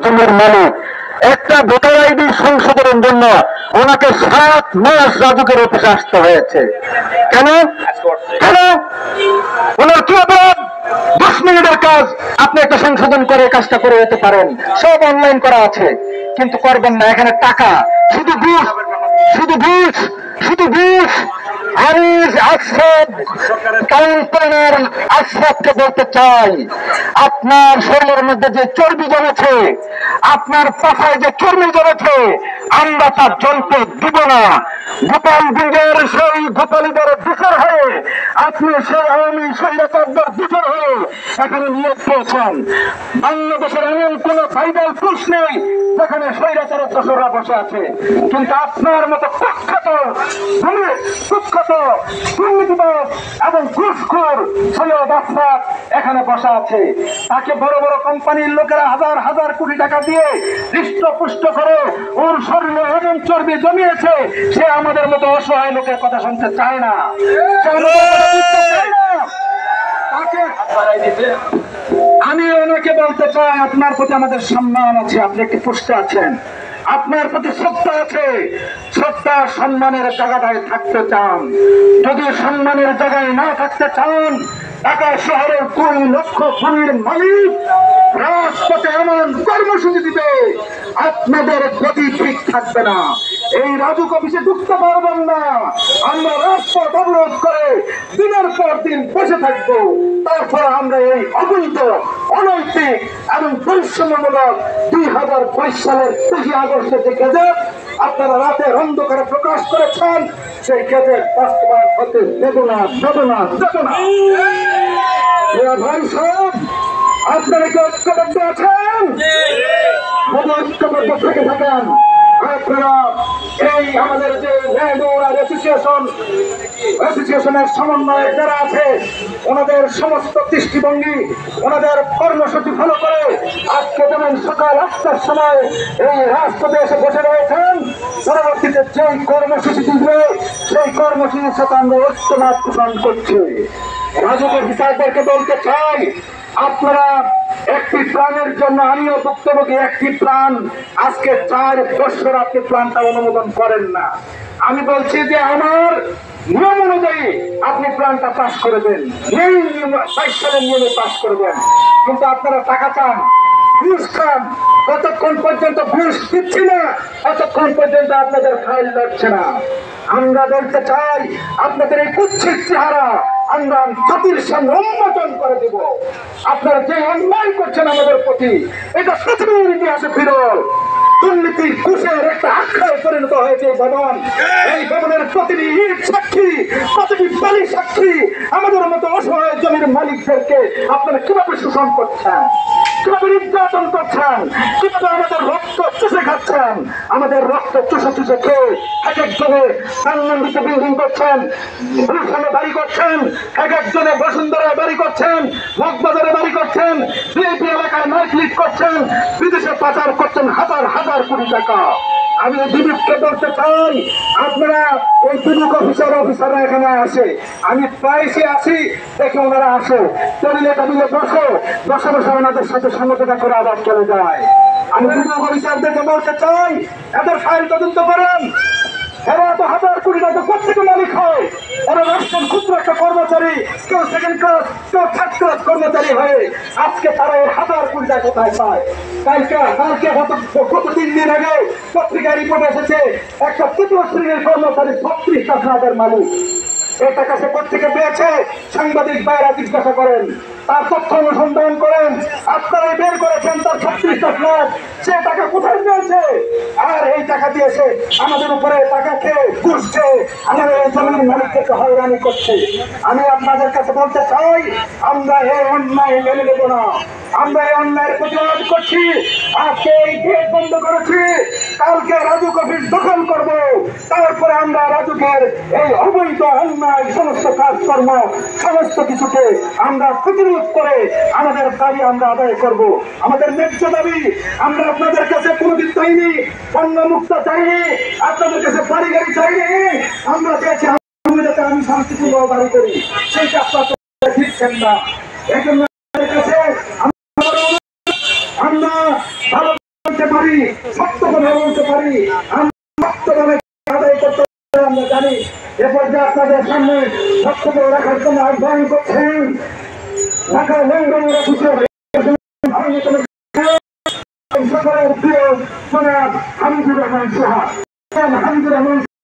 জমির মালিক। একটা voter ID সংশোধনের জন্য ওনাকে 7 মাস রাজুকের অফিসে আসতে হয়েছে। কেন কেন ওনার কি অপরাধ? 10 মিনিটের কাজ, আপনি একটা সংশোধন করে কাজটা করে যেতে পারেন, সব অনলাইন করা আছে, কিন্তু করবেন না। এখানে টাকা, শুধু ঘুষ, শুধু ঘুষ, শুধু ঘুষ। আমি আশরাফ কাউন্সিলর আশরাফকে বলতে চাই, আপনার শরীরের মধ্যে যে চর্বি জমেছে, আপনার পাশায় যে চর্বি জমেছে, আমরা তার জ্বলতে দিব না। গোপালগঞ্জের সেই গোপালীদের দূষণ হয়ে আপনি সেই আওয়ামী স্বৈরাচারদের দূষণ হয়ে এখানে নিয়োগ পেয়েছেন। বাংলাদেশের এমন কোন ভাইটাল পুরুষ নেই যেখানে স্বৈরাচারের দোসররা বসে আছে, কিন্তু আপনার মতো কুখ্যাত কুখ্যাত দুর্নীতিবাজ এবং ঘুষখোর সৈয়দ আশরাফ এখানে বসা আছে। তাকে বড় বড় কোম্পানির লোকেরা হাজার হাজার কোটি টাকা দিয়ে হৃষ্টপুষ্ট করে ওর শরীরে এমন চর্বি জমিয়েছে, সে আমাদের মতো অসহায় লোকের কথা শুনতে চায় না। আমি ওনাকে বলতে চাই, আপনার প্রতি আমাদের সম্মান আছে, আপনি একটি পোস্টে আছেন, আপনার প্রতি শ্রদ্ধা আছে, শ্রদ্ধা সম্মানের জায়গাটায় থাকতে চান। যদি সম্মানের জায়গায় না থাকতে চান, ঢাকা শহরের 2 লক্ষ খনির মালিক রাজপথে এমন কর্মসূচি দিবে, আপনাদের গতি ঠিক থাকবে না। এই রাজুক অফিসে ঢুকতে পারবেন না। আমরা রাজপথ অবরোধ করে দিনের পর দিন বসে থাকবো। তারপর আমরা এই অবৈধ, অনৈতিক এবং বৈষম্যমূলক 2022 সালের 5 আগস্টে যে গেজেট আপনারা রাতের অন্ধকারে প্রকাশ করেছেন, সেই গেজেট বাস্তবায়ন হতে দেব না, দেব না, দেব না। ভাই সাহেব, আপনারা কি ঐক্যবদ্ধ আছেন? ঐক্যবদ্ধ থেকে থাকেন। আপনারা এই আমাদের যে ল্যান্ড ওনার অ্যাসোসিয়েশনের সমন্বয়ে যারা আছে, ওনাদের সমস্ত দৃষ্টিভঙ্গি, ওনাদের কর্মসূচি ফলো করে আজকে যেমন সকাল 8টার সময় এই রাজপথে এসে বসে রয়েছেন, পরবর্তীতে যেই কর্মসূচি দিবে সেই কর্মসূচির সাথে আমরা ঐক্যমত পোষণ করছি। রাজুকের বিচারকদেরকে বলতে চাই, আপনারা একটি প্রাণের জন্য, আমিও ভুক্তভোগী, একটি প্রাণ, আজকে 4 বছর আপনি প্ল্যানটা অনুমোদন করেন না। আমি বলছি যে আমার নিয়ম অনুযায়ী আপনি প্ল্যানটা পাস করে দেন, এই 22 সালের নিয়মে পাস করবেন, কিন্তু আপনারা টাকা চান, ঘুষ খান। কতক্ষণ পর্যন্ত ঘুষ দিচ্ছি না, ততক্ষণ পর্যন্ত আপনাদের ফাইল লড়ছে না। আমরা বলতে চাই, আপনাদের এই কুৎসিত চেহারা আমরা জাতির সামনে উন্মোচন করে দেব। আপনারা যে অন্যায় করছেন আমাদের প্রতি, এটা পৃথিবীর ইতিহাসে বিরল। দুর্নীতির ঘুষের একটা আখ্যায় পরিণত হয়েছে এই ভবন। এই ভবনের প্রতিটি ইট সাক্ষী, প্রতিটি বালি সাক্ষী। আমাদের মতো অসহায় জমির মালিকদেরকে আপনারা কিভাবে শোষণ করছেন, কিভাবে নির্যাতন করছেন, কিভাবে আমাদের রক্ত চুষে খাচ্ছেন। আমাদের রক্ত চুষে চুষে খেয়ে এক একজনে সাংবাদিক বিল্ডিং করছেন, গুলশানে বাড়ি করছেন, এক একজনে বসুন্ধরায় বাড়ি করছেন, মগবাজারে বাড়ি করছেন, বিএপি এলাকায় নাইট লিড করছেন, বিদেশে পাচার করছেন হাজার হাজার কোটি টাকা। আমি বিবেককে বলতে চাই, আপনারা ওই বিবেক অফিসাররা এখানে আসে, আমি প্রায়শই আসি, দেখে ওনারা আসে, টেবিলে টেবিলে বসে বসে বসে ওনাদের সাথে সমঝোতা করে আবার চলে যায়। আমি বিবেক অফিসারদেরকে বলতে চাই, এদের ফাইল তদন্ত করেন। এরা এত হাজার কোটি টাকা প্রত্যেকে মালিক হয়, ওরা রাষ্ট্রের ক্ষুদ্র একটা কর্মচারী, কেউ সেকেন্ড ক্লাস, কেউ থার্ড ক্লাস কর্মচারী হয়ে আজকে তারা এই হাজার কোটি টাকা কোথায় পায়? কালকে গত 3 দিন আগে পত্রিকায় রিপোর্ট এসেছে, একটা 3য় শ্রেণীর কর্মচারী 36 টাকার মালিক। এই টাকা সে পত্রিকা পেয়েছে, সাংবাদিক ভাইরা জিজ্ঞাসা করেন, তার তথ্য অনুসন্ধান করেন, আপনারাই বের করেছেন তার 36টা ফ্ল্যাট, সে টাকা কোথায় পেয়েছে? আর এই টাকা দিয়েছে আমাদের উপরে টাকা খেয়ে, ঘুষ খেয়ে আমাদের এই জমির মালিকদেরকে হয়রানি করছে। আমি আপনাদের কাছে বলতে চাই, আমরা এই অন্যায় মেনে নেব না। আমরা এই অন্যায়ের প্রতিবাদ করছি। আজকে এই গেট বন্ধ করেছি, কালকে রাজুক অফিস দখল করব, তারপরে আমরা রাজুকের এই অবৈধ অন্যায় সমস্ত কাজকর্ম সমস্ত কিছুকে আমরা প্রতিরোধ করে আমাদের দাবি আমরা আদায় করব। আমাদের ন্যায্য দাবি আমরা আপনাদের কাছে কোনোদিন চাইনি, পণ্য মুক্ত চাইনি, আপনাদের কাছে বাড়ি গাড়ি চাইনি। আমরা চাইছি আমি শান্তিপূর্ণ বাড়ি করি, সেই কাজটা দিচ্ছেন না। এখন কাছে আমরা ভালো বলতে পারি, সত্য কথা বলতে পারি, সত্যভাবে আদায় করতে আমরা জানি। এ পর্যায়ে আপনাদের সামনে বক্তব্য রাখার জন্য আহ্বান করছেন ঢাকা লন্ডনের অফিসের সকলের প্রিয় জনাব হামিদুর রহমান সোহাগ। হামিদুর রহমান